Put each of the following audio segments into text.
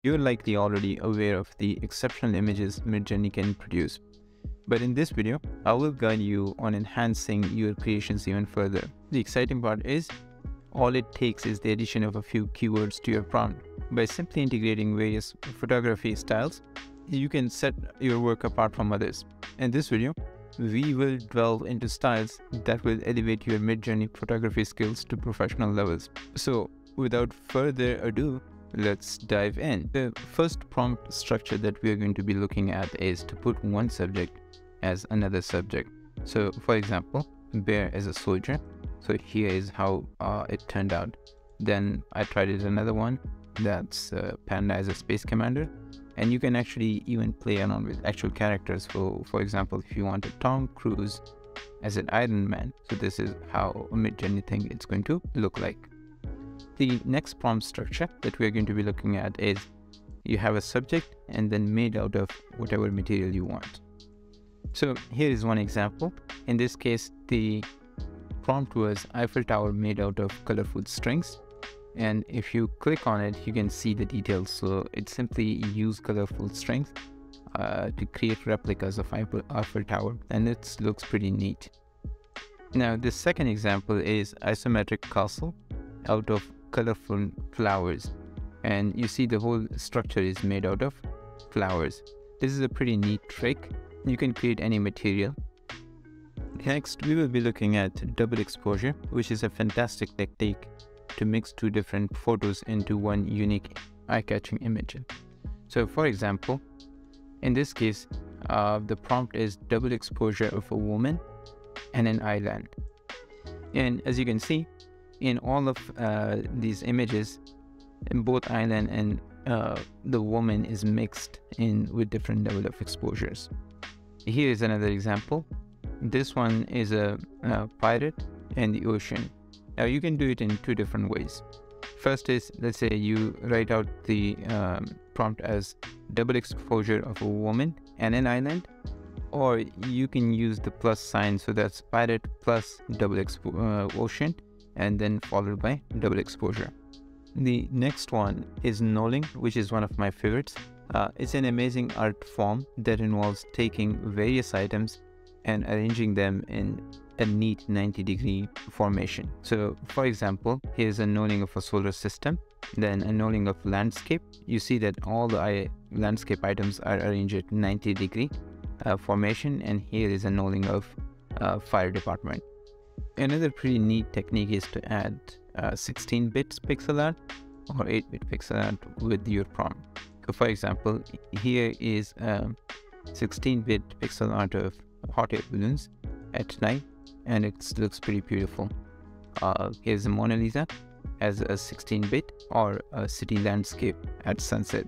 You're likely already aware of the exceptional images Midjourney can produce. But in this video, I will guide you on enhancing your creations even further. The exciting part is, all it takes is the addition of a few keywords to your prompt. By simply integrating various photography styles, you can set your work apart from others. In this video, we will delve into styles that will elevate your Midjourney photography skills to professional levels. So, without further ado, let's dive in. The first prompt structure that we are going to be looking at is to put one subject as another subject. So, for example, bear as a soldier. So here is how it turned out. Then I tried it another one, that's Panda as a space commander. And you can actually even play around with actual characters. For example, if you wanted Tom Cruise as an Iron Man, so this is how a Midjourney thing it's going to look like. The next prompt structure that we're going to be looking at is you have a subject and then made out of whatever material you want. So here is one example. In this case, the prompt was Eiffel Tower made out of colorful strings. And if you click on it, you can see the details. So it simply used colorful strings to create replicas of Eiffel Tower, and it looks pretty neat. Now, the second example is Isometric Castle out of colorful flowers. And you see the whole structure is made out of flowers. This is a pretty neat trick. You can create any material. Next, we will be looking at double exposure, which is a fantastic technique to mix two different photos into one unique eye-catching image. So for example, in this case, the prompt is double exposure of a woman and an island. And as you can see, in all of these images, in both island and the woman is mixed in with different level of exposures. Here is another example. This one is a pirate and the ocean. Now you can do it in two different ways. First is, let's say you write out the prompt as double exposure of a woman and an island, or you can use the plus sign, so that's pirate plus double ocean and then followed by double exposure. The next one is Knolling, which is one of my favorites. It's an amazing art form that involves taking various items and arranging them in a neat 90-degree formation. So for example, here's a knolling of a solar system, then a knolling of landscape. You see that all the landscape items are arranged at 90-degree formation, and here is a knolling of fire department. Another pretty neat technique is to add 16-bit pixel art or 8-bit pixel art with your prompt. So for example, here is 16-bit pixel art of hot air balloons at night, and it looks pretty beautiful. Here's a Mona Lisa as a 16-bit or a city landscape at sunset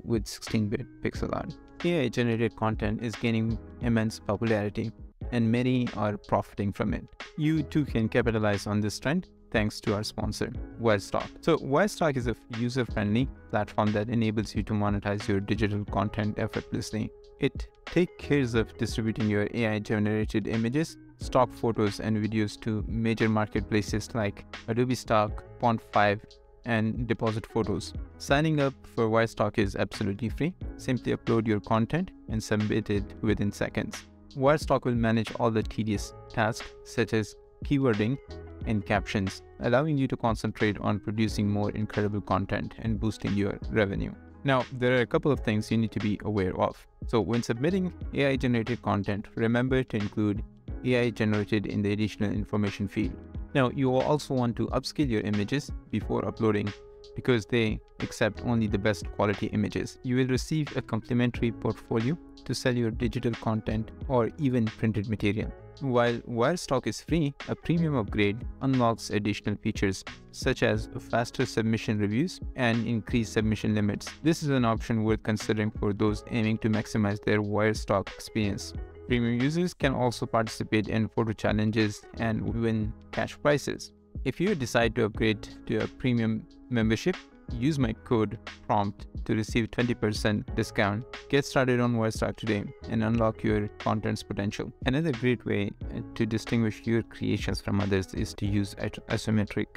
with 16-bit pixel art. AI-generated content is gaining immense popularity, and many are profiting from it. You too can capitalize on this trend thanks to our sponsor, Wirestock. So Wirestock is a user-friendly platform that enables you to monetize your digital content effortlessly. It takes care of distributing your AI-generated images, stock photos, and videos to major marketplaces like Adobe Stock, Pond5, and Deposit Photos. Signing up for Wirestock is absolutely free. Simply upload your content and submit it within seconds. Wirestock will manage all the tedious tasks such as keywording and captions, allowing you to concentrate on producing more incredible content and boosting your revenue. Now, there are a couple of things you need to be aware of. So when submitting AI-generated content, remember to include AI generated in the additional information field. Now, you will also want to upscale your images before uploading, because they accept only the best quality images. You will receive a complimentary portfolio to sell your digital content or even printed material. While Wirestock is free, a premium upgrade unlocks additional features such as faster submission reviews and increased submission limits. This is an option worth considering for those aiming to maximize their Wirestock experience. Premium users can also participate in photo challenges and win cash prizes. If you decide to upgrade to a premium membership, use my code PROMPT to receive 20% discount. Get started on Wirestock today and unlock your content's potential. Another great way to distinguish your creations from others is to use isometric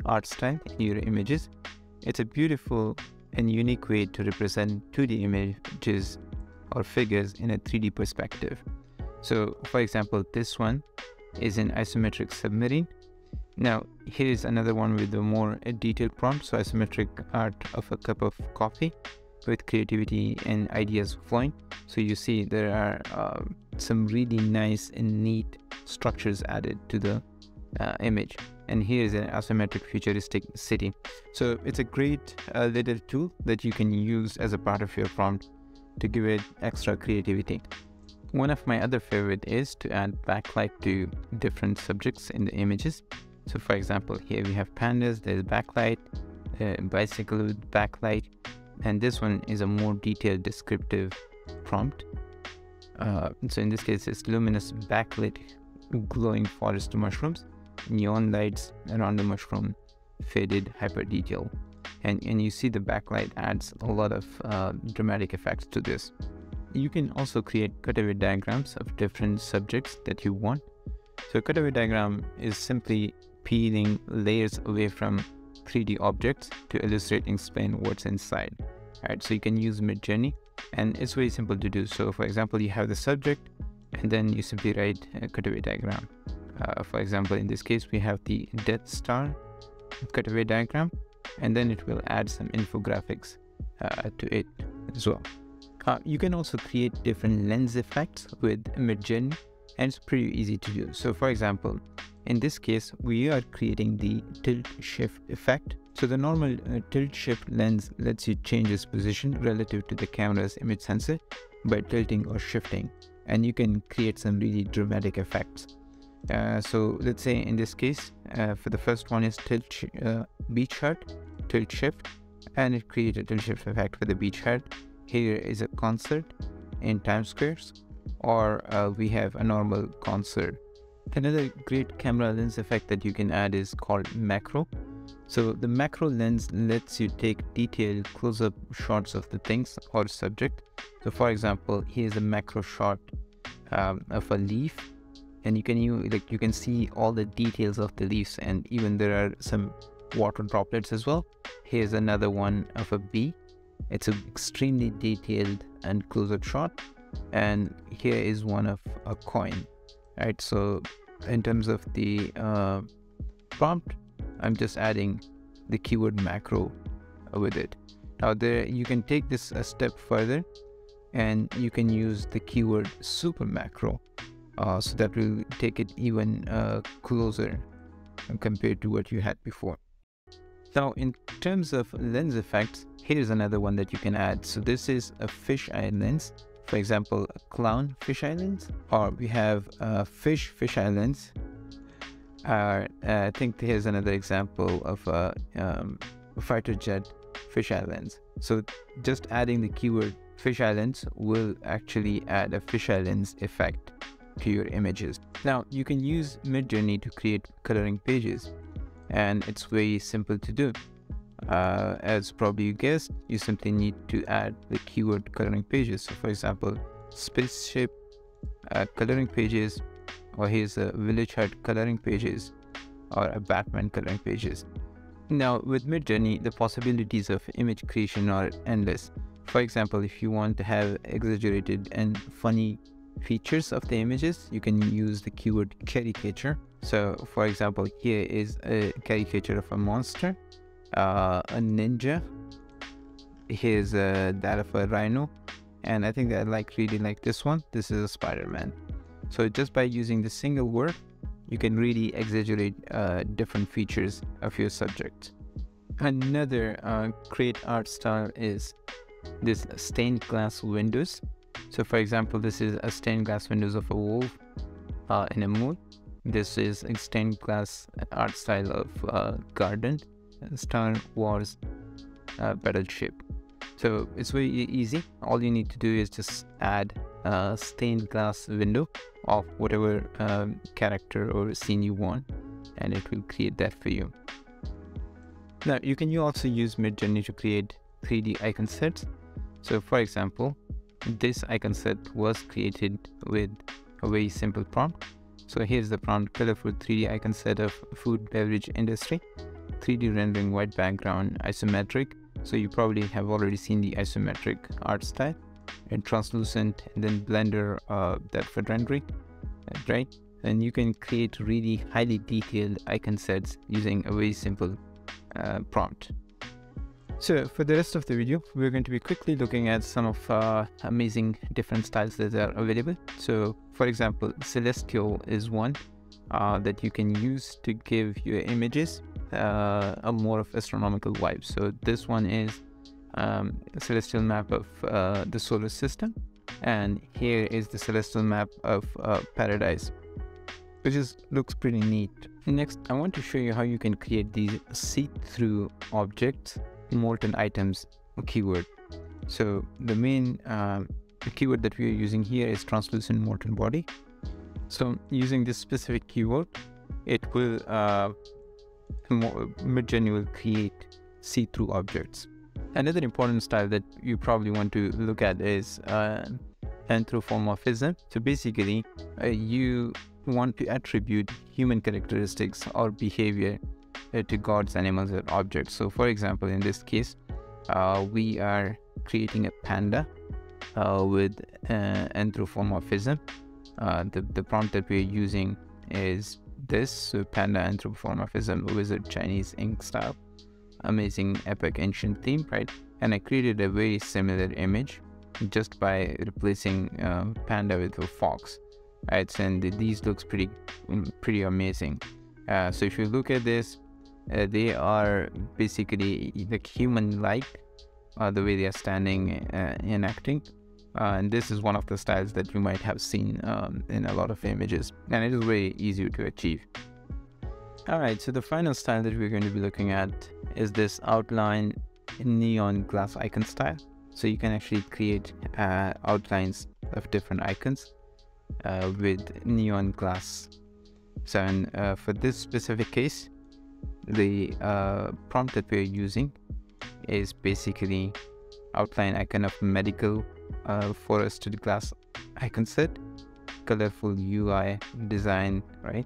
art style in your images. It's a beautiful and unique way to represent 2D images or figures in a 3D perspective. So for example, this one is an isometric submarine. Now here's another one with a more detailed prompt. So isometric art of a cup of coffee with creativity and ideas flowing. So you see there are some really nice and neat structures added to the image. And here is an isometric futuristic city. So it's a great little tool that you can use as a part of your prompt to give it extra creativity. One of my other favorite is to add backlight to different subjects in the images. So for example, here we have pandas, there's backlight, bicycle with backlight, and this one is a more detailed descriptive prompt. So in this case, it's luminous backlit glowing forest mushrooms, neon lights around the mushroom, faded hyper detail. And you see the backlight adds a lot of dramatic effects to this. You can also create cutaway diagrams of different subjects that you want. So a cutaway diagram is simply peeling layers away from 3D objects to illustrate and explain what's inside. Alright, so you can use Midjourney, and it's very simple to do. So for example, you have the subject, and then you simply write a cutaway diagram. For example, in this case, we have the Death Star cutaway diagram, and then it will add some infographics to it as well. You can also create different lens effects with Midjourney, and it's pretty easy to do. So for example, in this case, we are creating the tilt shift effect. So the normal tilt shift lens lets you change its position relative to the camera's image sensor by tilting or shifting, and you can create some really dramatic effects. So let's say in this case, for the first one is beach hut, tilt shift, and it creates a tilt shift effect for the beach hut. Here is a concert in Times Square, or we have a normal concert. Another great camera lens effect that you can add is called macro. So the macro lens lets you take detailed close-up shots of the things or subject. So for example, here's a macro shot of a leaf, and you can see all the details of the leaves, and even there are some water droplets as well. Here's another one of a bee. It's an extremely detailed and close-up shot, and here is one of a coin. Right, so in terms of the prompt, I'm just adding the keyword macro with it. Now there you can take this a step further, and you can use the keyword super macro, so that will take it even closer compared to what you had before. Now in terms of lens effects, here's another one that you can add. So this is a fisheye lens. For example, a clown fisheye lens, or we have a fish fisheye lens. I think here's another example of a fighter jet fisheye lens. So just adding the keyword fisheye lens will actually add a fisheye lens effect to your images. Now you can use Midjourney to create coloring pages, and it's very simple to do. As probably you guessed, you simply need to add the keyword coloring pages. So for example, spaceship coloring pages, or here's a village hut coloring pages, or a Batman coloring pages. Now with Midjourney, the possibilities of image creation are endless. For example, if you want to have exaggerated and funny features of the images, you can use the keyword caricature. So for example, here is a caricature of a monster, a ninja. Here's that of a rhino, and I think that I really like this one. This is a Spider-Man. So just by using the single word, you can really exaggerate different features of your subject. Another great art style is this stained glass windows. So for example, this is a stained glass windows of a wolf in a mood. This is a stained glass art style of garden, Star Wars battleship. So it's very easy. All you need to do is just add a stained glass window of whatever character or scene you want, and it will create that for you. Now you can also use Midjourney to create 3D icon sets. So for example, this icon set was created with a very simple prompt. So here's the prompt: colorful 3D icon set of food beverage industry, 3D rendering white background, isometric, So you probably have already seen the isometric art style and translucent, and then Blender depth for rendering, right? And you can create really highly detailed icon sets using a very simple prompt. So for the rest of the video, we're going to be quickly looking at some of amazing different styles that are available. So for example, Celestial is one that you can use to give your images a more of astronomical vibe. So this one is a celestial map of the solar system, and here is the celestial map of paradise, which looks pretty neat. Next, I want to show you how you can create these see-through objects, molten items keyword. So the main keyword that we are using here is translucent molten body. So using this specific keyword, it will Midjourney will create see-through objects. Another important style that you probably want to look at is anthropomorphism. So basically, you want to attribute human characteristics or behavior to gods, animals, or objects. So for example, in this case, we are creating a panda with anthropomorphism. The prompt that we're using is this, so panda anthropomorphism, wizard Chinese ink style, amazing epic ancient theme, right? And I created a very similar image just by replacing panda with a fox, right? And these looks pretty amazing. So if you look at this, they are basically like human-like, the way they are standing and acting. And this is one of the styles that you might have seen in a lot of images, and it is very easy to achieve. Alright, so the final style that we're going to be looking at is this outline neon glass icon style. So you can actually create outlines of different icons with neon glass. So and for this specific case, the prompt that we're using is basically outline icon of medical forested glass icon set, colorful UI design, right?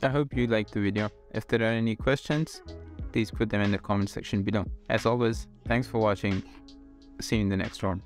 I hope you liked the video. If there are any questions, please put them in the comment section below. As always, thanks for watching. See you in the next one.